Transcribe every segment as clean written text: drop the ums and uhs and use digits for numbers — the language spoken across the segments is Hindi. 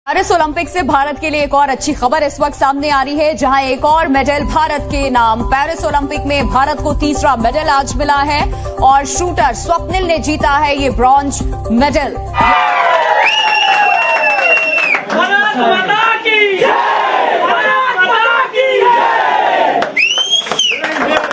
पेरिस ओलंपिक से भारत के लिए एक और अच्छी खबर इस वक्त सामने आ रही है, जहां एक और मेडल भारत के नाम। पेरिस ओलंपिक में भारत को तीसरा मेडल आज मिला है और शूटर स्वप्निल ने जीता है ये ब्रॉन्ज मेडल।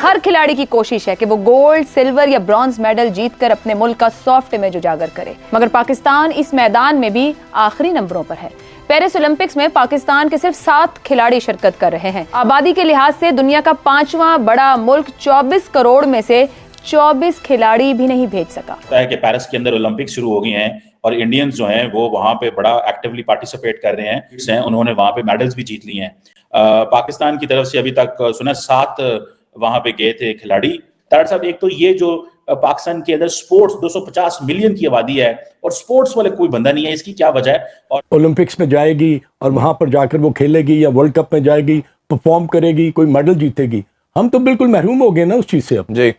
हर खिलाड़ी की कोशिश है कि वो गोल्ड, सिल्वर या ब्रॉन्ज मेडल जीतकर अपने मुल्क का सॉफ्ट इमेज उजागर करे, मगर पाकिस्तान इस मैदान में भी आखिरी नंबरों पर है। पेरिस ओलंपिक्स में पाकिस्तान के सिर्फ 7 खिलाड़ी शिरकत कर रहे हैं। आबादी के लिहाज से दुनिया का 5वां बड़ा मुल्क 24 करोड़ में से 24 खिलाड़ी भी नहीं भेज सका। कि पेरिस के अंदर ओलंपिक शुरू हो गए हैं और इंडियंस जो हैं वो वहां पे बड़ा एक्टिवली पार्टिसिपेट कर रहे हैं। उन्होंने वहां पे मेडल्स भी जीत लिए हैं। पाकिस्तान की तरफ से अभी तक सुना 7 वहां पे गए थे खिलाड़ी। तार साहब, एक तो ये जो पाकिस्तान के अंदर स्पोर्ट्स 250 मिलियन की आबादी है और स्पोर्ट्स वाले कोई बंदा नहीं है, इसकी क्या वजह है? और ओलंपिक्स में जाएगी और वहां पर जाकर वो खेलेगी या वर्ल्ड कप में जाएगी, परफॉर्म करेगी, कोई मेडल जीतेगी। हम तो बिल्कुल महरूम हो गए ना उस चीज से अब जी।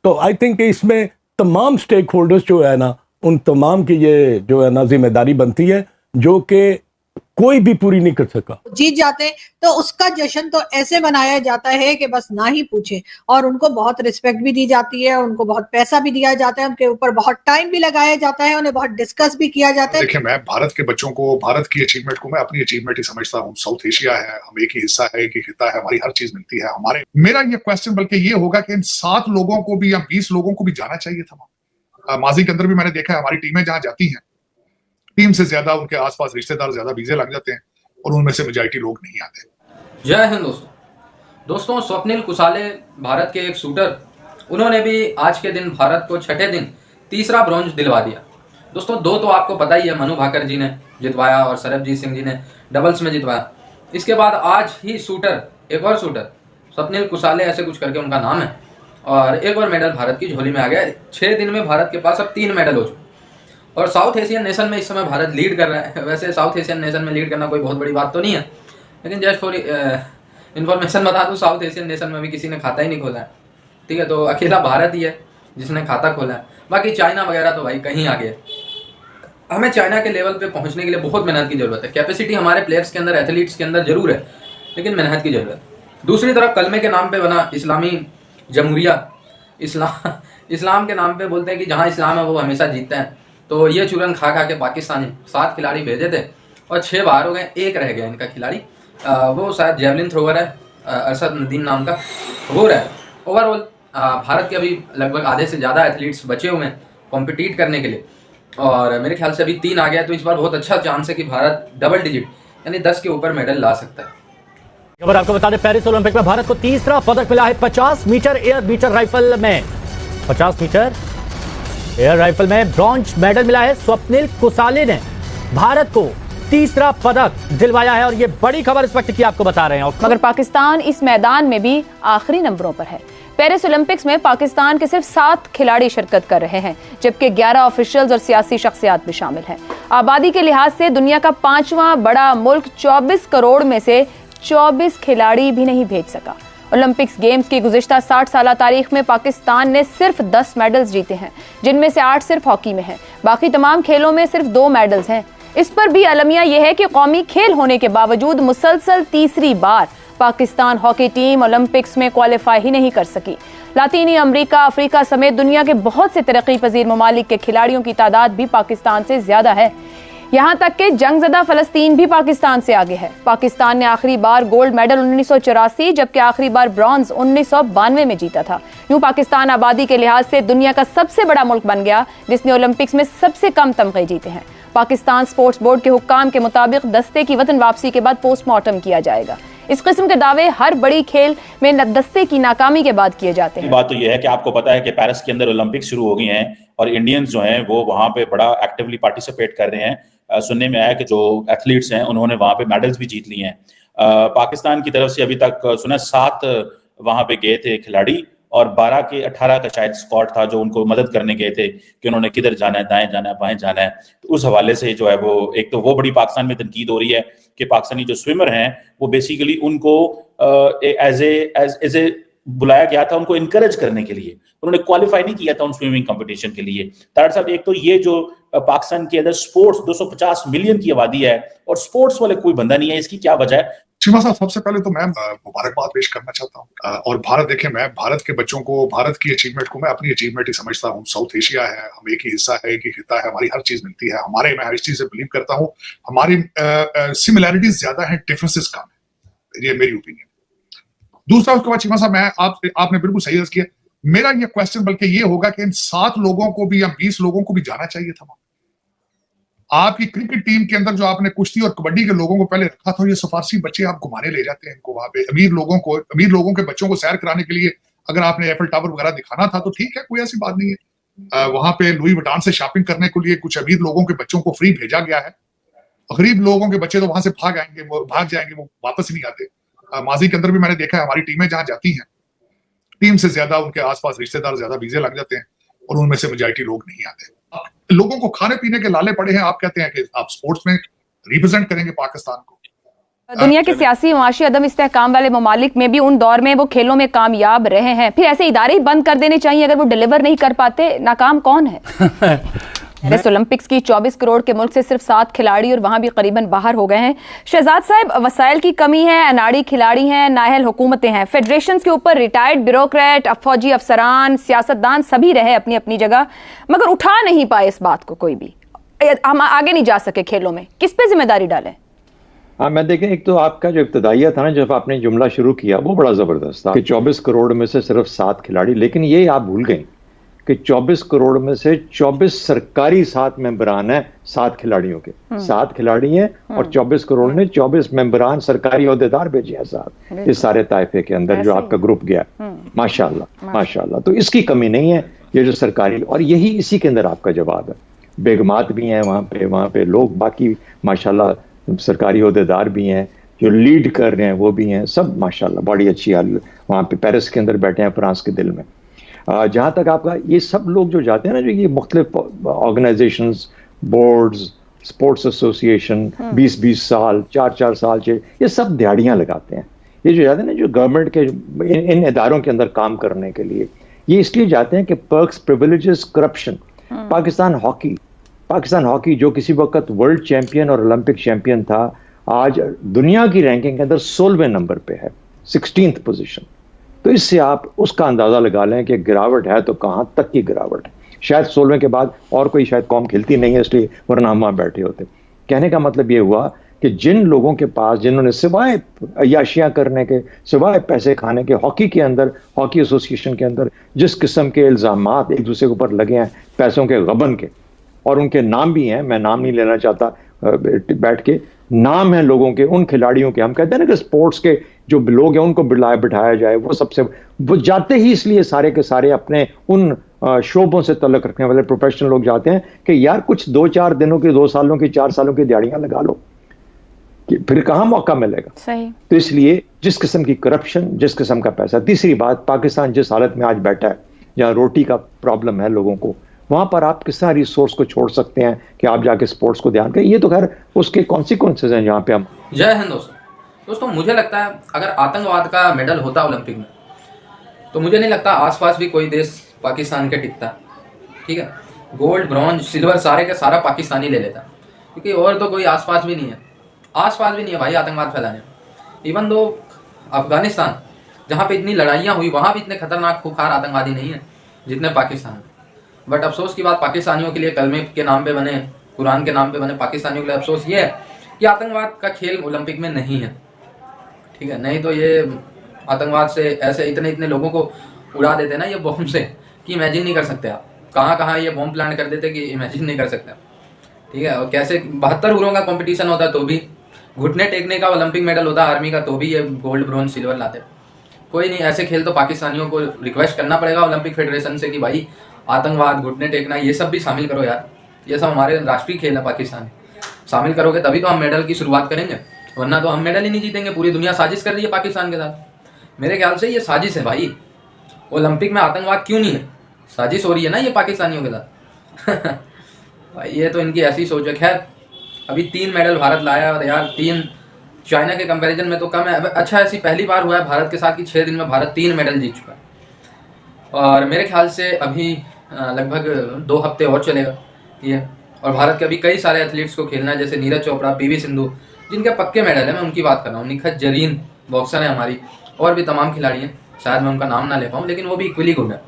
तो आई थिंक इसमें तमाम स्टेक होल्डर्स जो है ना, उन तमाम की ये जो है ना जिम्मेदारी बनती है, जो कि कोई भी पूरी नहीं कर सका। जीत जाते तो उसका जश्न तो ऐसे मनाया जाता है कि बस ना ही पूछे, और उनको बहुत रिस्पेक्ट भी दी जाती है, उनको बहुत पैसा भी दिया जाता है, उनके ऊपर बहुत टाइम भी लगाया जाता है, उन्हें बहुत डिस्कस भी किया जाता है। देखिए, मैं भारत के बच्चों को, भारत की अचीवमेंट को मैं अपनी अचीवमेंट ही समझता हूँ। साउथ एशिया है, हम एक ही हिस्सा है, एक ही खिता है, हमारी हर चीज मिलती है हमारे। मेरा ये क्वेश्चन बल्कि ये होगा कि इन 7 लोगों को भी या 20 लोगों को भी जाना चाहिए था। माजी के अंदर भी मैंने देखा है, हमारी टीमें जहां जाती हैं, टीम से ज्यादा उनके आसपास रिश्तेदार ज्यादा वीजे लग जाते हैं और उनमें से मेजॉरिटी लोग नहीं आते। जय हिंद दोस्तों, स्वप्निल कुसाले भारत के एक शूटर, उन्होंने भी आज के दिन भारत को छठे दिन तीसरा ब्रॉन्ज दिलवा दिया। दोस्तों, 2 तो आपको पता ही है, मनु भाकर जी ने जितवाया और सरबजीत सिंह जी ने डबल्स में जितवाया। इसके बाद आज ही शूटर, एक और शूटर स्वप्निल कुसाले ऐसे कुछ करके उनका नाम है, और एक और मेडल भारत की झोली में आ गया। 6 दिन में भारत के पास अब 3 मेडल हो चुके और साउथ एशियन नेशन में इस समय भारत लीड कर रहा है। वैसे साउथ एशियन नेशन में लीड करना कोई बहुत बड़ी बात तो नहीं है, लेकिन जस्ट फॉर इन्फॉर्मेशन बता दूं, साउथ एशियन नेशन में भी किसी ने खाता ही नहीं खोला है। ठीक है, तो अकेला भारत ही है जिसने खाता खोला है। बाकी चाइना वगैरह तो भाई कहीं आगे है। हमें चाइना के लेवल पे पहुंचने के लिए बहुत मेहनत की ज़रूरत है। कैपेसिटी हमारे प्लेयर्स के अंदर, एथलीट्स के अंदर जरूर है, लेकिन मेहनत की ज़रूरत है। दूसरी तरफ कलमे के नाम पर बना इस्लामी जमहूरिया, इस्लाम के नाम पर बोलते हैं कि जहाँ इस्लाम है वो हमेशा जीतता है। तो ये चूरन खा खा के पाकिस्तानी 7 खिलाड़ी भेजे थे और 6 बाहर हो गए, 1 रह गया इनका खिलाड़ी। वो शायद जेवलिन थ्रोवर है, अरशद नदीम नाम का, वो रहा। ओवरऑल भारत के अभी लगभग आधे से ज़्यादा एथलीट्स बचे हुए हैं कॉम्पिटिट करने के लिए, और मेरे ख्याल से अभी 3 आ गया। तो इस बार बहुत अच्छा चांस है कि भारत डबल डिजिट यानी 10 के ऊपर मेडल ला सकता है। खबर आपको बता दें, पेरिस ओलंपिक में भारत को तीसरा पदक मिला है 50 मीटर एयर मीटर राइफल में। 50 मीटर एयर राइफल में ब्रॉन्ज मेडल मिला है। स्वप्निल कुसाले ने भारत को तीसरा पदक दिलवाया है और ये बड़ी खबर इस वक्त की आपको बता रहे हैं। मगर पाकिस्तान इस मैदान में भी आखिरी नंबरों पर है। पेरिस ओलंपिक्स में पाकिस्तान के सिर्फ 7 खिलाड़ी शिरकत कर रहे हैं, जबकि 11 ऑफिशियल्स और सियासी शख्सियात भी शामिल हैं। आबादी के लिहाज से दुनिया का 5वां बड़ा मुल्क 24 करोड़ में से 24 खिलाड़ी भी नहीं भेज सका। ओलंपिक्स गेम्स की गुज़िश्ता 60 साल तारीख में पाकिस्तान ने सिर्फ 10 मेडल्स जीते हैं, जिनमें से 8 सिर्फ हॉकी में हैं। बाकी तमाम खेलों में सिर्फ 2 मेडल्स हैं। इस पर भी अलमिया यह है कि कौमी खेल होने के बावजूद मुसलसल तीसरी बार पाकिस्तान हॉकी टीम ओलंपिक्स में क्वालिफाई ही नहीं कर सकी। लातीनी अमरीका, अफ्रीका समेत दुनिया के बहुत से तरक्की पजीर ममालिक के खिलाड़ियों की तादाद भी पाकिस्तान से ज्यादा है। यहाँ तक कि जंगज़दा फलस्तीन भी पाकिस्तान से आगे है। पाकिस्तान ने आखिरी बार गोल्ड मेडल 1984 जबकि आखिरी बार ब्रॉन्ज 1992 में जीता था। यूं पाकिस्तान आबादी के लिहाज से दुनिया का सबसे बड़ा मुल्क बन गया, जिसने ओलंपिक्स में सबसे कम तमगे जीते हैं। पाकिस्तान स्पोर्ट्स बोर्ड के हुक्काम के मुताबिक दस्ते की वतन वापसी के बाद पोस्टमार्टम किया जाएगा। इस किस्म के दावे हर बड़ी खेल में दस्ते की नाकामी के बाद किए जाते हैं। बात तो यह है कि आपको पता है कि पेरिस के अंदर ओलंपिक शुरू हो गए हैं और इंडियंस जो हैं वो वहां पे बड़ा एक्टिवली पार्टिसिपेट कर रहे हैं। सुनने में आया कि जो एथलीट्स हैं उन्होंने वहां पे मेडल्स भी जीत लिए हैं। पाकिस्तान की तरफ से अभी तक सुना 7 वहां पे गए थे खिलाड़ी और 12 के 18 का शायद स्क्वाड था जो उनको मदद करने गए थे कि उन्होंने किधर जाना है, दाएं जाना है, बाएं जाना है। तो उस हवाले से जो है वो एक तो वो बड़ी पाकिस्तान में तनकीद हो रही है कि पाकिस्तानी जो स्विमर हैं वो बेसिकली उनको एज ए बुलाया गया था उनको इनकरेज करने के लिए, उन्होंने क्वालिफाई नहीं किया था उन स्विमिंग कंपटीशन के लिए। तार साहब, एक तो ये जो पाकिस्तान के अंदर स्पोर्ट्स 250 मिलियन की आबादी है और स्पोर्ट्स वाले कोई बंदा नहीं है, इसकी क्या वजह है? चीमा साहब, सबसे पहले तो मैं मुबारकबाद पेश करना चाहता हूँ। और भारत, देखिए, मैं भारत के बच्चों को, भारत की अचीवमेंट को मैं अपनी अचीवमेंट ही समझता हूँ। साउथ एशिया है, हम एक ही हिस्सा है, एक ही खिता है, हमारी हर चीज मिलती है। मैं इस चीज से बिलीव करता हूँ, हमारी सिमिलैरिटीज ज्यादा है, डिफरेंसेस कम है। ये मेरी ओपिनियन। दूसरा, उसके बाद चीमा साहब, आपने बिल्कुल सही अर्ज किया। मेरा ये क्वेश्चन बल्कि ये होगा कि इन 7 लोगों को भी या 20 लोगों को भी जाना चाहिए था। आपकी क्रिकेट टीम के अंदर जो आपने कुश्ती और कबड्डी के लोगों को पहले रखा था, ये सफारसी बच्चे आप घुमाने ले जाते हैं इनको वहां पे। अमीर लोगों के बच्चों को सैर कराने के लिए अगर आपने एफिल टावर वगैरह दिखाना था तो ठीक है, कोई ऐसी बात नहीं है। वहां पे लुई विटान से शॉपिंग करने के लिए कुछ अमीर लोगों के बच्चों को फ्री भेजा गया है। गरीब लोगों के बच्चे तो वहां से भाग जाएंगे, वो वापस ही नहीं आते। माजी के अंदर भी मैंने देखा है, हमारी टीमें जहां जाती हैं, टीम से ज्यादा उनके आसपास रिश्तेदार ज्यादा वीजे लग जाते हैं और उनमें से मेजॉरिटी लोग नहीं आते। लोगों को खाने पीने के लाले पड़े हैं। आप कहते हैं कि आप स्पोर्ट्स में रिप्रेजेंट करेंगे पाकिस्तान को। दुनिया के सियासी माशी अदम इस्तेहकाम वाले ममालिक में भी उन दौर में वो खेलों में कामयाब रहे हैं, फिर ऐसे इदारे ही बंद कर देने चाहिए अगर वो डिलीवर नहीं कर पाते। नाकाम कौन है? पेरिस ओलंपिक्स की 24 करोड़ के मुल्क से सिर्फ 7 खिलाड़ी और वहां भी करीबन बाहर हो गए हैं। शहजाद साहब, वसाइल की कमी है, अनाड़ी खिलाड़ी हैं, नाअहल हुकूमतें हैं, फेडरेशन के ऊपर रिटायर्ड ब्यूरोक्रेट, फौजी अफसरान, सियासतदान सभी रहे अपनी अपनी जगह, मगर उठा नहीं पाए इस बात को कोई भी। हम आगे नहीं जा सके खेलों में, किस पे जिम्मेदारी डालें? हाँ, मैं देखें, एक तो आपका जो इब्तदाइया था ना, जब आपने जुमला शुरू किया, वो बड़ा जबरदस्त था कि 24 करोड़ में से सिर्फ 7 खिलाड़ी। लेकिन ये आप भूल गए कि 24 करोड़ में से 24 सरकारी 7 मेंबरान हैं 7 खिलाड़ियों के। 7 खिलाड़ी हैं और 24 करोड़ ने 24 मेंबरान सरकारी ओहदेदार भेजे हैं साथ इस सारे ताइफे के अंदर जो आपका ग्रुप गया। माशाल्लाह। तो इसकी कमी नहीं है, ये जो सरकारी, और यही इसी के अंदर आपका जवाब है। बेगमात भी हैं वहाँ पे लोग, बाकी माशाल्लाह सरकारी ओहदेदार भी हैं, जो लीड कर रहे हैं वो भी हैं, सब माशाल्लाह बड़ी अच्छी हाल वहाँ पे पेरिस के अंदर बैठे हैं, फ्रांस के दिल में। जहाँ तक आपका ये सब लोग जो जाते हैं ना, जो ये मुख्तलिफ ऑर्गेनाइजेशंस, बोर्ड्स, स्पोर्ट्स एसोसिएशन, 20-20 साल, 4-4 साल से ये सब दिहाड़ियाँ लगाते हैं। ये जो जाते हैं ना, जो गवर्नमेंट के इन इदारों के अंदर काम करने के लिए, ये इसलिए जाते हैं कि perks, privileges, corruption. Pakistan hockey जो किसी वक्त वर्ल्ड चैंपियन और ओलंपिक चैंपियन था, आज दुनिया की रैंकिंग के अंदर 16वें नंबर पे है, 16th पोजीशन। तो इससे आप उसका अंदाजा लगा लें कि गिरावट है तो कहाँ तक की गिरावट है। शायद 16वें के बाद और कोई शायद कौम खेलती नहीं है, इसलिए वरना हम वहाँ बैठे होते। कहने का मतलब ये हुआ कि जिन लोगों के पास, जिन्होंने सिवाय अय्याशियाँ करने के, सिवाय पैसे खाने के, हॉकी के अंदर, हॉकी एसोसिएशन के अंदर जिस किस्म के इल्ज़ामात एक दूसरे के ऊपर लगे हैं पैसों के गबन के, और उनके नाम भी हैं, मैं नाम नहीं लेना चाहता, बैठ के नाम है लोगों के, उन खिलाड़ियों के। हम कहते हैं ना कि स्पोर्ट्स के जो लोग हैं उनको बिठाया जाए, वो जाते ही इसलिए सारे के सारे अपने उन शोबों से तल्लुक़ रखने वाले प्रोफेशनल लोग जाते हैं कि यार कुछ 2-4 दिनों की, 2 सालों की, 4 सालों की दिहाड़ियां लगा लो, कि फिर कहाँ मौका मिलेगा। सही। तो इसलिए जिस किस्म की करप्शन, जिस किस्म का पैसा। तीसरी बात, पाकिस्तान जिस हालत में आज बैठा है, जहाँ रोटी का प्रॉब्लम है लोगों को, वहां पर आप किस तरह रिसोर्स को छोड़ सकते हैं कि आप जाके स्पोर्ट्स को ध्यान करें। ये तो खैर उसके कॉन्सिक्वेंसेस हैं जहाँ पे हम। जय हिंद दोस्तों, मुझे लगता है अगर आतंकवाद का मेडल होता ओलंपिक में, तो मुझे नहीं लगता आसपास भी कोई देश पाकिस्तान के टिकता। ठीक है, गोल्ड, ब्रॉन्ज, सिल्वर सारे का सारा पाकिस्तानी ले लेता, क्योंकि और तो कोई आसपास भी नहीं है भाई आतंकवाद फैलाने। इवन दो अफगानिस्तान, जहाँ पे इतनी लड़ाइयाँ हुई, वहाँ भी इतने खतरनाक खूंखार आतंकवादी नहीं है जितने पाकिस्तान में। बट अफसोस की बात पाकिस्तानियों के लिए, कलमे के नाम पे बने, कुरान के नाम पे बने पाकिस्तानियों के लिए अफसोस ये है कि आतंकवाद का खेल ओलंपिक में नहीं है। ठीक है, नहीं तो ये आतंकवाद से ऐसे इतने लोगों को उड़ा देते ना ये बॉम्ब से कि इमेजिन नहीं कर सकते आप। कहाँ ये बॉम्ब प्लांट कर देते कि इमेजिन नहीं कर सकते। ठीक है, और कैसे 72 उग्रों का कंपटीशन होता तो भी, घुटने टेकने का ओलंपिक मेडल होता आर्मी का तो भी ये गोल्ड, ब्रॉन्ज, सिल्वर लाते। कोई नहीं, ऐसे खेल तो पाकिस्तानियों को रिक्वेस्ट करना पड़ेगा ओलंपिक फेडरेशन से कि भाई आतंकवाद, घुटने टेकना, ये सब भी शामिल करो यार। ये सब हमारे राष्ट्रीय खेल है पाकिस्तान, शामिल करोगे तभी तो हम मेडल की शुरुआत करेंगे, वरना तो हम मेडल ही नहीं जीतेंगे। पूरी दुनिया साजिश कर रही है पाकिस्तान के साथ। मेरे ख्याल से ये साजिश है भाई। ओलंपिक में आतंकवाद क्यों नहीं है? साजिश हो रही है ना ये पाकिस्तानियों के साथ। भाई ये तो इनकी ऐसी सोच है। खैर, अभी 3 मेडल भारत लाया और यार 3 चाइना के कंपैरिजन में तो कम है। अच्छा, ऐसी पहली बार हुआ है भारत के साथ कि 6 दिन में भारत 3 मेडल जीत चुका है। और मेरे ख्याल से अभी लगभग 2 हफ्ते और चलेगा ये। और भारत के अभी कई सारे एथलीट्स को खेलना है, जैसे नीरज चोपड़ा, पीवी सिंधु, जिनके पक्के मेडल है, मैं उनकी बात कर रहा हूँ। निखत जरीन बॉक्सर है हमारी, और भी तमाम खिलाड़ी हैं, शायद मैं उनका नाम ना ले पाऊँ, लेकिन वो भी इक्वली गुड है।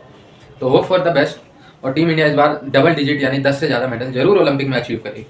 तो होप फॉर द बेस्ट। और टीम इंडिया इस बार डबल डिजिट यानी 10 से ज़्यादा मेडल जरूर ओलंपिक में अचीव करेगी।